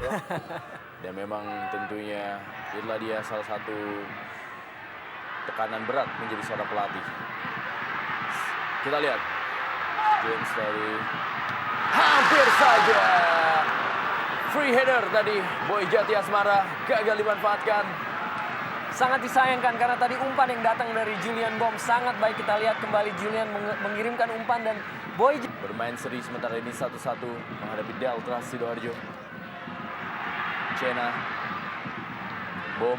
ya. Dan memang tentunya itulah dia salah satu tekanan berat menjadi seorang pelatih. Kita lihat James dari hampir saja free header tadi Boy Jati Asmara gagal dimanfaatkan. Sangat disayangkan karena tadi umpan yang datang dari Julian Bom sangat baik. Kita lihat kembali Julian mengirimkan umpan dan Boy bermain seri sementara ini 1-1 menghadapi Delta Sidoarjo. Cena, Bom,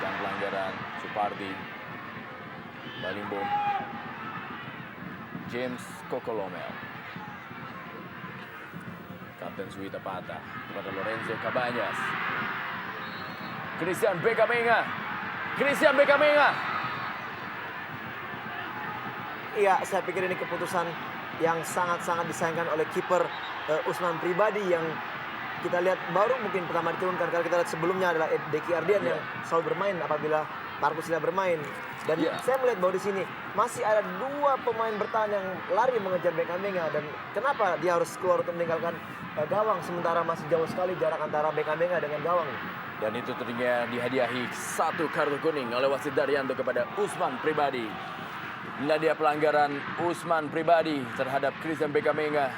dan pelanggaran Supardi, baling Bom, James Kokolomel, Kapten Suwita Pata kepada Lorenzo Cabanyas, Christian Bekamenga. Iya, saya pikir ini keputusan yang sangat-sangat disayangkan oleh kiper Usman Pribadi yang kita lihat baru mungkin pertama diturunkan karena kita lihat sebelumnya adalah Deki Ardian yang selalu bermain apabila Marcus tidak bermain. Dan saya melihat bahwa di sini masih ada dua pemain bertahan yang lari mengejar Bekamenga dan kenapa dia harus keluar untuk meninggalkan gawang sementara masih jauh sekali jarak antara Bekamenga dengan gawang. Dan itu tentunya dihadiahi satu kartu kuning oleh wasit Daryanto kepada Usman Pribadi. Inilah dia pelanggaran Usman Pribadi terhadap Christian Bekamenga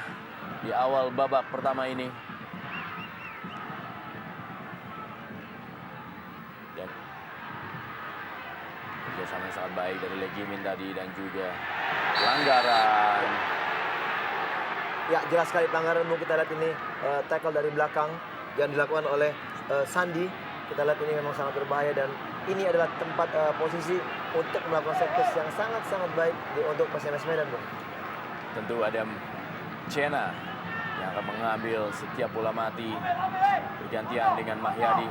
di awal babak pertama ini. Dan kerjasama yang sangat baik dari Legimin tadi dan juga pelanggaran. Ya, jelas sekali pelanggaran. Kita lihat ini tackle dari belakang yang dilakukan oleh Sandi. Kita lihat ini memang sangat berbahaya dan ini adalah tempat posisi untuk melakukan set piece yang sangat-sangat baik untuk PSMS Medan, Bung. Tentu ada Cena yang akan mengambil setiap bola mati bergantian dengan Mahyadi.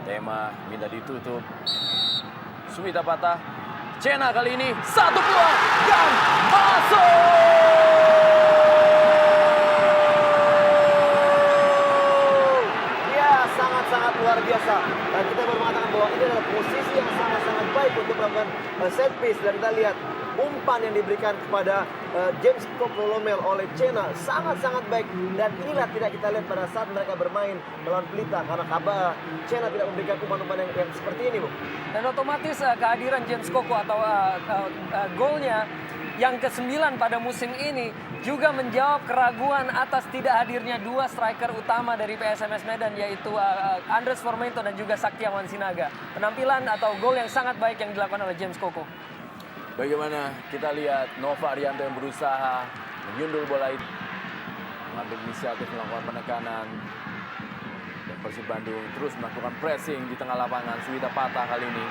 Tema minta ditutup. Suwita Patah. Cena kali ini satu peluang dan masuk. Sangat luar biasa dan kita baru mengatakan bahwa ini adalah posisi yang sangat-sangat baik untuk melakukan set piece dan kita lihat umpan yang diberikan kepada James Kokolomel oleh Cena sangat-sangat baik dan inilah tidak kita lihat pada saat mereka bermain melawan Pelita karena Cena tidak memberikan umpan-umpan yang seperti ini, Bung. Dan otomatis kehadiran James Koko atau golnya yang ke-9 pada musim ini juga menjawab keraguan atas tidak hadirnya dua striker utama dari PSMS Medan yaitu Andres Formento dan juga Saktiawan Sinaga. Penampilan atau gol yang sangat baik yang dilakukan oleh James Koko. Bagaimana kita lihat Nova Arianto yang berusaha menyundul bola itu, mengambil inisiatif melakukan penekanan. Dan Persib Bandung terus melakukan pressing di tengah lapangan. Suwita Patah kali ini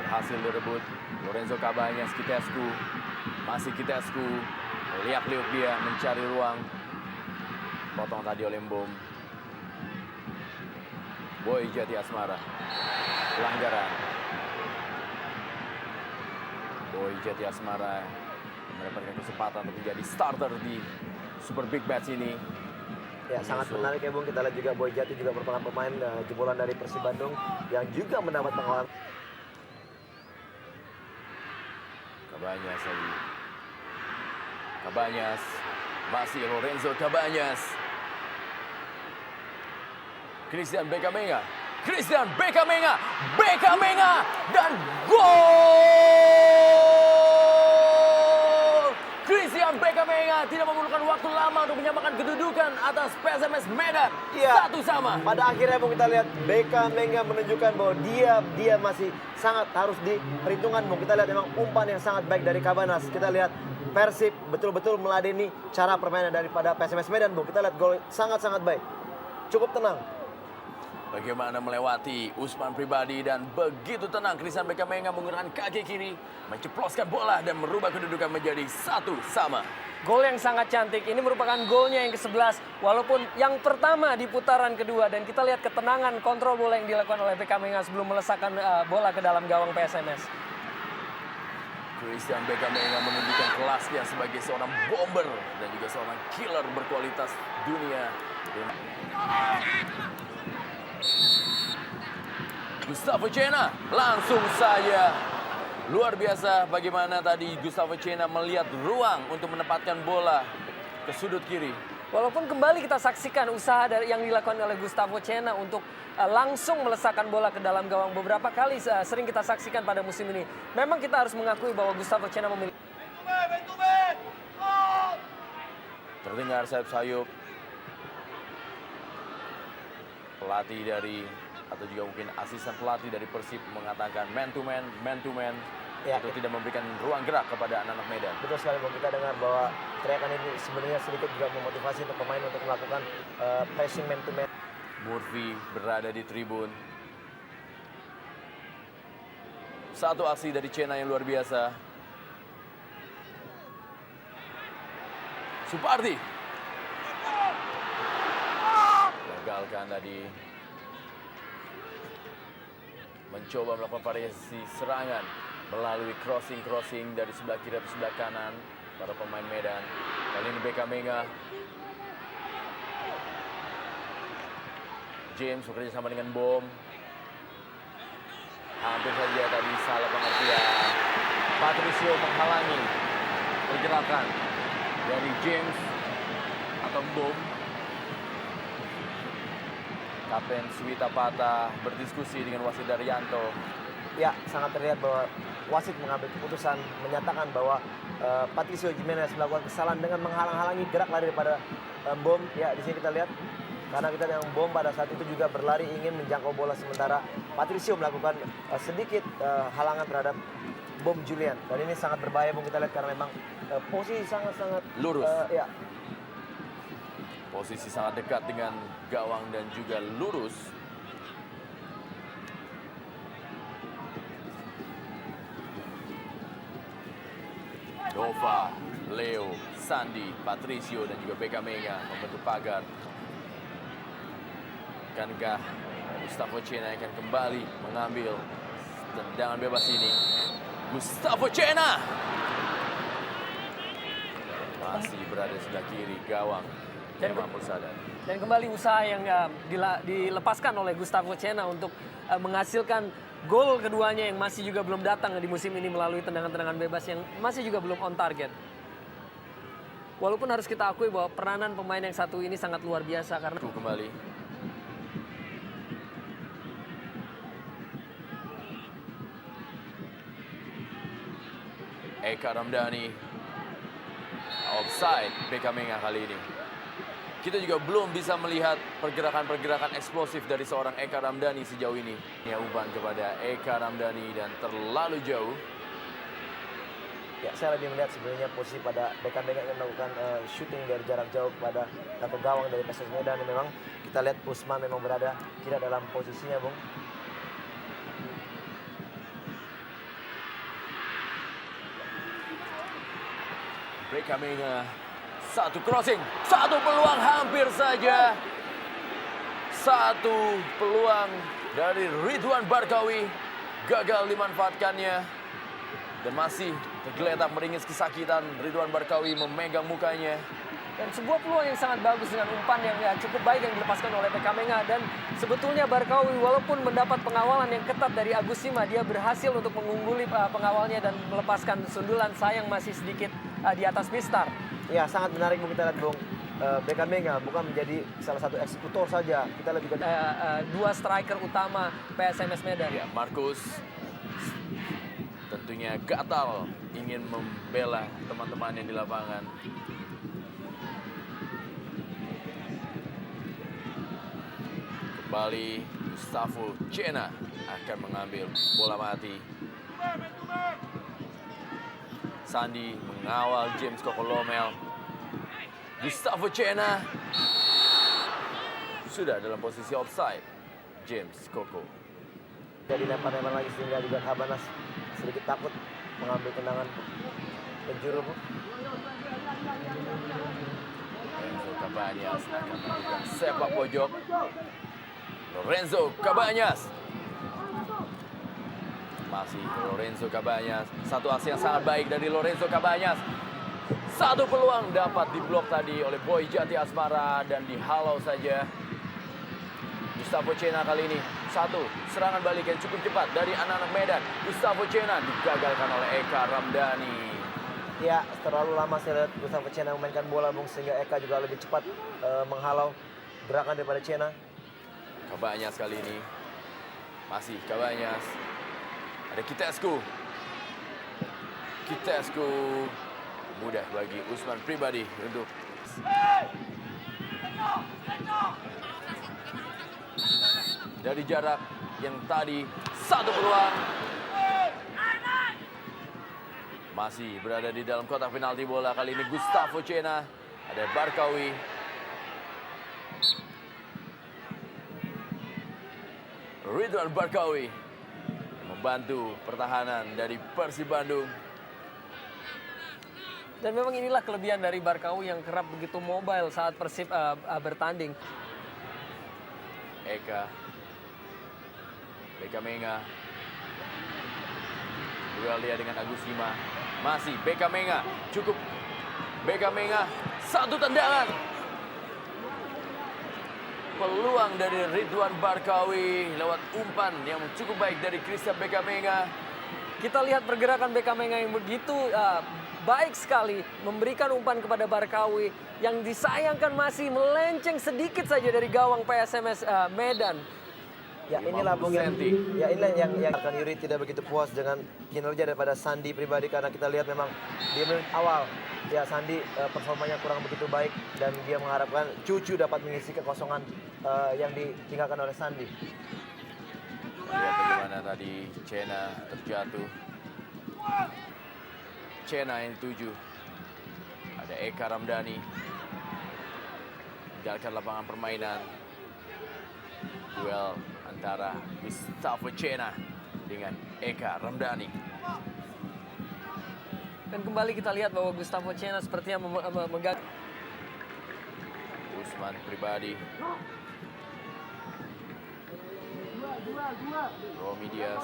berhasil direbut Lorenzo Cabanyas. Masih Kitescu, liak-liuk dia mencari ruang. Potong tadi oleh Mbom. Boy Jati Asmara. Pelanggaran. Boy Jati Asmara mendapatkan kesempatan untuk menjadi starter di Super Big Match ini. Ya, sangat menarik ya, Bung. Kita lihat juga Boy Jati juga merupakan pemain jebolan dari Persib Bandung yang juga mendapat pengalaman. Cabanyas lagi. Cabanyas. Masih Lorenzo Cabanyas. Christian Bekamenga. Dan gol! Christian Bekamenga tidak memerlukan waktu lama untuk menyamakan kedudukan atas PSMS Medan. Iya, 1-1. Pada akhirnya Bung kita lihat Bekamenga menunjukkan bahwa dia masih sangat harus diperhitungkan, Bung. Kita lihat memang umpan yang sangat baik dari Cabanas. Kita lihat Persib betul-betul meladeni cara permainan daripada PSMS Medan, Bung. Kita lihat gol sangat-sangat baik. Cukup tenang. Bagaimana melewati Usman Pribadi dan begitu tenang Christian Bekamenga menggunakan kaki kiri menceploskan bola dan merubah kedudukan menjadi 1-1. Gol yang sangat cantik. Ini merupakan golnya yang ke-11 walaupun yang pertama di putaran kedua dan kita lihat ketenangan kontrol bola yang dilakukan oleh Bekamenga sebelum melesakkan bola ke dalam gawang PSMS. Christian Bekamenga menunjukkan kelasnya sebagai seorang bomber dan juga seorang killer berkualitas dunia. Gustavo Cena langsung saja. Luar biasa bagaimana tadi Gustavo Cena melihat ruang untuk menempatkan bola ke sudut kiri. Walaupun kembali kita saksikan usaha yang dilakukan oleh Gustavo Cena untuk langsung melesakkan bola ke dalam gawang beberapa kali sering kita saksikan pada musim ini. Memang kita harus mengakui bahwa Gustavo Cena memiliki Terdengar sayup-sayup. Pelatih dari atau juga mungkin asisten pelatih dari Persib mengatakan man to man, Ya, untuk tidak memberikan ruang gerak kepada anak-anak Medan. betul sekali Bung. Kita dengar bahwa teriakan ini sebenarnya sedikit juga memotivasi untuk pemain untuk melakukan pressing man to man. Murphy berada di tribun. Satu aksi dari Cena yang luar biasa. Supardi. Gagalkan tadi. Mencoba melakukan variasi serangan melalui crossing dari sebelah kiri atau sebelah kanan para pemain Medan. Kali ini Beckham Menga. James bekerja sama dengan Bom. Hampir saja tadi salah pengertian. Patricio menghalangi pergerakan dari James atau Bom. Kapten Suwita Pata berdiskusi dengan wasit Daryanto. Ya, sangat terlihat bahwa wasit mengambil keputusan menyatakan bahwa Patricio Jimenez melakukan kesalahan dengan menghalang-halangi gerak lari daripada Bom. Ya, di sini kita lihat karena kita yang Bom pada saat itu juga berlari ingin menjangkau bola, sementara Patricio melakukan sedikit halangan terhadap Bom Julian. Dan ini sangat berbahaya Bung, kita lihat karena memang posisi sangat-sangat Lurus. Ya, Posisi sangat dekat dengan gawang dan juga lurus. Nova, Leo, Sandi, Patricio dan juga Beckham Menga membentuk pagar. Akankah Gustavo Cena akan kembali mengambil tendangan bebas ini? Gustavo Cena masih berada di sebelah kiri gawang. Memang bersadar. dan kembali usaha yang dilepaskan oleh Gustavo Cena untuk menghasilkan gol keduanya yang masih juga belum datang di musim ini melalui tendangan-tendangan bebas yang masih juga belum on target. Walaupun harus kita akui bahwa peranan pemain yang satu ini sangat luar biasa karena Kembali. Eka Ramdhani. Offside Beckham Menga kali ini. Kita juga belum bisa melihat pergerakan-pergerakan eksplosif dari seorang Eka Ramdhani sejauh ini. Ya, umpan kepada Eka Ramdhani dan terlalu jauh. ya, saya lebih melihat sebenarnya posisi pada Beckham Menga yang melakukan shooting dari jarak jauh kepada ke gawang dari PSS Medan. Dan memang kita lihat Usman memang berada tidak dalam posisinya, Bung. Beckham Menga. Satu crossing, satu peluang hampir saja. Satu peluang dari Ridwan Barkawi. Gagal dimanfaatkannya. Dan masih tergeletak meringis kesakitan. Ridwan Barkawi memegang mukanya. dan sebuah peluang yang sangat bagus dengan umpan yang cukup baik yang dilepaskan oleh Beckham Menga. Dan sebetulnya Barkawi walaupun mendapat pengawalan yang ketat dari Agus Sima, dia berhasil untuk mengungguli pengawalnya dan melepaskan sundulan, sayang masih sedikit di atas mistar. Ya, sangat menarik Bung, kita lihat Bung. Beckham Menga bukan menjadi salah satu eksekutor saja. Kita lihat juga Dua striker utama PSMS Medan. Ya, Markus tentunya gatal ingin membela teman-teman yang di lapangan. Kembali Gustavo Cena akan mengambil bola mati. Sandi mengawal James Kokolomel. Gustavo Cena sudah dalam posisi offside. James Koko. jadi lempar-lempar lagi sehingga juga Habanas sedikit takut mengambil tendangan penjuru, Bung. Lorenzo Cabañas akan melakukan sepak pojok. Lorenzo Cabañas. Masih Lorenzo Cabañas. Satu aksi yang sangat baik dari Lorenzo Cabañas. Satu peluang dapat diblok tadi oleh Boy Jati Asmara dan dihalau saja. Gustavo Cena kali ini. Satu serangan balik yang cukup cepat dari anak-anak Medan. Gustavo Cena digagalkan oleh Eka Ramdhani. Ya, terlalu lama saya lihat Gustavo Cena memainkan bola, Bung, sehingga Eka juga lebih cepat menghalau gerakan daripada Cena. Cabanyas kali ini. Masih Cabanyas. Ada Kitescu. Kitescu. Mudah bagi Usman Pribadi untuk dari jarak yang tadi satu peluang. Masih berada di dalam kotak penalti bola kali ini Gustavo Cena. Ada Barkawi. Ridwan Barkawi membantu pertahanan dari Persib Bandung. Dan memang inilah kelebihan dari Barkawi yang kerap begitu mobile saat Persib bertanding. Eka. Beka Menga. Duel dia dengan Agus Hima. Masih Beka Menga. Cukup. Beka Menga. Satu tendangan. Peluang dari Ridwan Barkawi lewat umpan yang cukup baik dari Christian Beka Menga. Kita lihat pergerakan Beka Menga yang begitu baik sekali memberikan umpan kepada Barkawi yang disayangkan masih melenceng sedikit saja dari gawang PSMS Medan. Ya, inilah Bung, 50 senti. ya inilah yang akan Yuri tidak begitu puas dengan kinerja daripada Sandi Pribadi, karena kita lihat memang di menit awal ya Sandi performanya kurang begitu baik dan dia mengharapkan Cucu dapat mengisi kekosongan yang ditinggalkan oleh Sandi. Lihat bagaimana tadi Cena terjatuh. Cena yang dituju. Ada Eka Ramdhani. Menjalankan lapangan permainan. Duel antara Gustavo Cena dengan Eka Ramdhani. Dan kembali kita lihat bahwa Gustavo Cena sepertinya memegang. Usman Pribadi. Romi Diaz.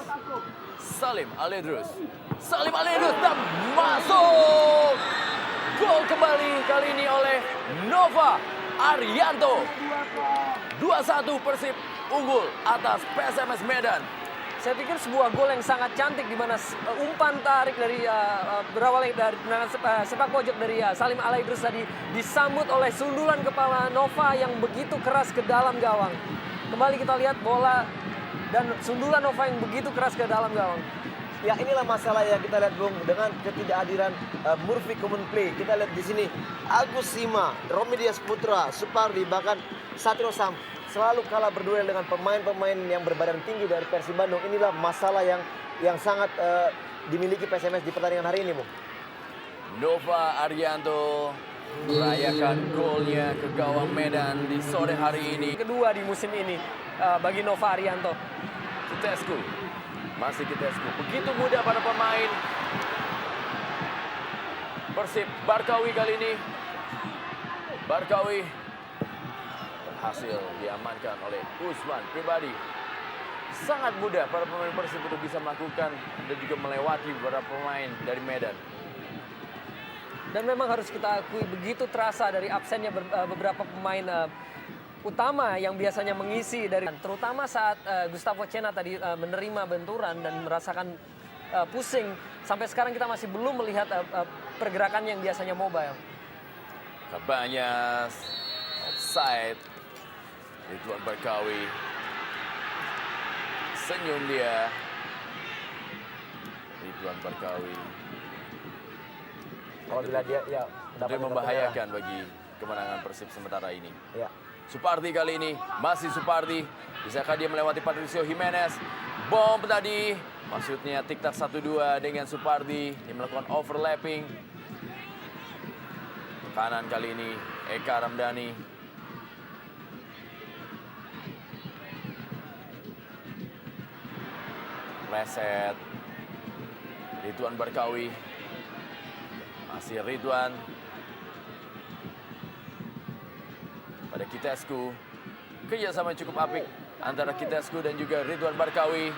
Salim Aledrus. Salim Aledrus dan masuk. Gol kembali kali ini oleh Nova Arianto. 2-1 Persib unggul atas PSMS Medan. Saya pikir sebuah gol yang sangat cantik di mana umpan tarik dari berawal dari sepak pojok dari Salim Alaidrus tadi disambut oleh sundulan kepala Nova yang begitu keras ke dalam gawang. Kembali kita lihat bola dan sundulan Nova yang begitu keras ke dalam gawang. Ya, inilah masalah yang kita lihat, Bung, dengan ketidakhadiran Murphy Common Play. Kita lihat di sini Agus Hima, Romi Diaz Putra, Supardi, bahkan Satrio Sam selalu kalah berduel dengan pemain-pemain yang berbadan tinggi dari Persib Bandung. Inilah masalah yang sangat dimiliki PSMS di pertandingan hari ini, Bung. Nova Arianto merayakan golnya ke gawang Medan di sore hari ini. Kedua di musim ini bagi Nova Arianto. Kitescu. Masih Kitescu. Begitu mudah pada pemain Persib. Barkawi kali ini. Barkawi berhasil diamankan oleh Usman Pribadi. Sangat mudah para pemain Persib untuk bisa melakukan dan juga melewati beberapa pemain dari Medan. Dan memang harus kita akui begitu terasa dari absennya beberapa pemain utama yang biasanya mengisi dari, terutama saat Gustavo Cena tadi menerima benturan dan merasakan pusing. Sampai sekarang kita masih belum melihat pergerakan yang biasanya mobile. Cabanyas offside. Ridwan Barkawi senyum dia. Ridwan Barkawi Kalau bila dia ya tentu membahayakan bagi kemenangan Persib sementara ini. Ya. Supardi kali ini, masih Supardi. Bisakah dia melewati Patricio Jimenez? Bom tadi, maksudnya tiktak 1-2 dengan Supardi. Dia melakukan overlapping. Kanan kali ini, Eka Ramdhani. Reset. Ridwan Barkawi. Masih Ridwan. Pada Kitescu. Kerjasama cukup apik antara Kitescu dan juga Ridwan Barkawi.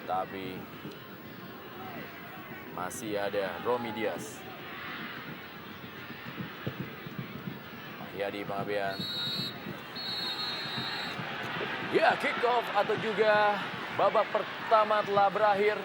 Tapi masih ada Romi Diaz. Mahyadi Pangabean. Ya, kick off atau juga babak pertama telah berakhir.